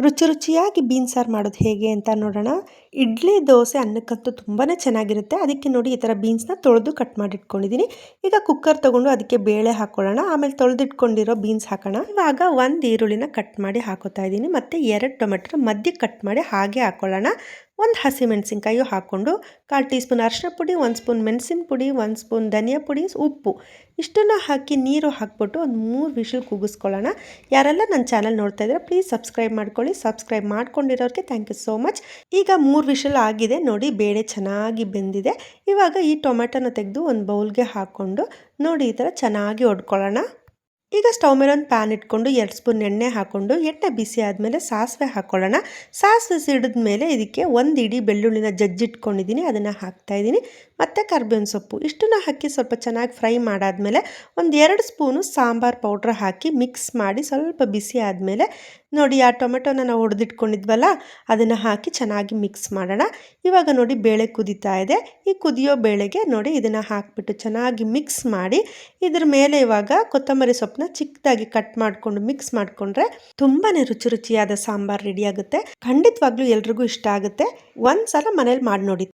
ರುಚಿ ರುಚಿಯಾಗಿ ಬೀನ್ ಸಾರು ಮಾಡೋದು ಹೇಗೆ ಅಂತ ನೋಡೋಣ. ಇಡ್ಲಿ, ದೋಸೆ, ಅನ್ನಕ್ಕಂತೂ ತುಂಬಾನೇ ಚೆನ್ನಾಗಿರುತ್ತೆ. ಅದಕ್ಕೆ ನೋಡಿ ಈ ಥರ ಬೀನ್ಸ್‌ನ ತೊಳೆದು ಕಟ್ ಮಾಡಿ ಇಟ್ಕೊಂಡಿದ್ದೀನಿ. ಈಗ ಕುಕ್ಕರ್ ತಗೊಂಡು ಅದಕ್ಕೆ ಬೇಳೆ ಹಾಕೊಳ್ಳೋಣ. ಆಮೇಲೆ ತೊಳೆದಿಟ್ಕೊಂಡಿರೋ ಬೀನ್ಸ್ ಹಾಕೋಣ. ಇವಾಗ ಒಂದು ಈರುಳ್ಳಿನ ಕಟ್ ಮಾಡಿ ಹಾಕೋತಾ ಇದ್ದೀನಿ. ಮತ್ತೆ 2 ಟೊಮೆಟೊ ಮಧ್ಯಕ್ಕೆ ಕಟ್ ಮಾಡಿ ಹಾಗೆ ಹಾಕೊಳ್ಳೋಣ. ಒಂದು ಹಸಿಮೆಣಸಿನಕಾಯಿ ಹಾಕ್ಕೊಂಡು 1/4 ಟೀ ಸ್ಪೂನ್ ಅರಿಶಿನ ಪುಡಿ, 1 ಸ್ಪೂನ್ ಮೆಣಸಿನ ಪುಡಿ, 1 ಸ್ಪೂನ್ ಧನಿಯಾ ಪುಡಿ, ಉಪ್ಪು ಇಷ್ಟನ್ನು ಹಾಕಿ ನೀರು ಹಾಕ್ಬಿಟ್ಟು ಒಂದು 3 ವಿಷಲ್ ಕೂಗಿಸ್ಕೊಳ್ಳೋಣ. ಯಾರೆಲ್ಲ ನನ್ನ ಚಾನಲ್ ನೋಡ್ತಾ ಇದ್ದಾರೆ ಪ್ಲೀಸ್ ಸಬ್ಸ್ಕ್ರೈಬ್ ಮಾಡ್ಕೊಳ್ಳಿ. ಸಬ್ಸ್ಕ್ರೈಬ್ ಮಾಡ್ಕೊಂಡಿರೋರಿಗೆ ಥ್ಯಾಂಕ್ ಯು ಸೋ ಮಚ್. ಈಗ 3 ವಿಷಲ್ ಆಗಿದೆ ನೋಡಿ, ಬೇಳೆ ಚೆನ್ನಾಗಿ ಬೆಂದಿದೆ. ಇವಾಗ ಈ ಟೊಮೆಟೊನ ತೆಗೆದು ಒಂದು ಬೌಲ್ಗೆ ಹಾಕ್ಕೊಂಡು ನೋಡಿ ಈ ಥರ ಚೆನ್ನಾಗಿ ಹೊಡ್ಕೊಳ್ಳೋಣ. ಈಗ ಸ್ಟವ್ ಮೇಲೆ ಒಂದು ಪ್ಯಾನ್ ಇಟ್ಕೊಂಡು 2 ಸ್ಪೂನ್ ಎಣ್ಣೆ ಹಾಕ್ಕೊಂಡು ಎಣ್ಣೆ ಬಿಸಿ ಆದಮೇಲೆ ಸಾಸಿವೆ ಹಾಕ್ಕೊಳ್ಳೋಣ. ಸಾಸಿವೆ ಸಿಡಿದ ಮೇಲೆ ಇದಕ್ಕೆ ಒಂದು ಇಡೀ ಬೆಳ್ಳುಳ್ಳಿನ ಜಜ್ಜಿಟ್ಕೊಂಡಿದ್ದೀನಿ, ಅದನ್ನು ಹಾಕ್ತಾಯಿದ್ದೀನಿ. ಮತ್ತು ಕರ್ಬೇವಿನ ಸೊಪ್ಪು ಇಷ್ಟನ್ನು ಹಾಕಿ ಸ್ವಲ್ಪ ಚೆನ್ನಾಗಿ ಫ್ರೈ ಮಾಡಾದಮೇಲೆ ಒಂದು 2 ಸ್ಪೂನು ಸಾಂಬಾರು ಪೌಡ್ರ್ ಹಾಕಿ ಮಿಕ್ಸ್ ಮಾಡಿ ಸ್ವಲ್ಪ ಬಿಸಿ ಆದಮೇಲೆ ನೋಡಿ ಆ ಟೊಮೆಟೊನ ನಾವು ಹೊಡೆದಿಟ್ಕೊಂಡಿದ್ವಲ್ಲ ಅದನ್ನು ಹಾಕಿ ಚೆನ್ನಾಗಿ ಮಿಕ್ಸ್ ಮಾಡೋಣ. ಇವಾಗ ನೋಡಿ ಬೇಳೆ ಕುದೀತಾ ಇದೆ. ಈ ಕುದಿಯೋ ಬೇಳೆಗೆ ನೋಡಿ ಇದನ್ನು ಹಾಕಿಬಿಟ್ಟು ಚೆನ್ನಾಗಿ ಮಿಕ್ಸ್ ಮಾಡಿ ಇದ್ರ ಮೇಲೆ ಇವಾಗ ಕೊತ್ತಂಬರಿ ಸೊಪ್ಪನ್ನ ಚಿಕ್ಕದಾಗಿ ಕಟ್ ಮಾಡಿಕೊಂಡು ಮಿಕ್ಸ್ ಮಾಡಿಕೊಂಡ್ರೆ ತುಂಬಾ ರುಚಿಯಾದ ಸಾಂಬಾರು ರೆಡಿ ಆಗುತ್ತೆ. ಖಂಡಿತವಾಗ್ಲೂ ಎಲ್ರಿಗೂ ಇಷ್ಟ ಆಗುತ್ತೆ. ಒಂದ್ಸಲ ಮನೇಲಿ ಮಾಡಿ ನೋಡಿ.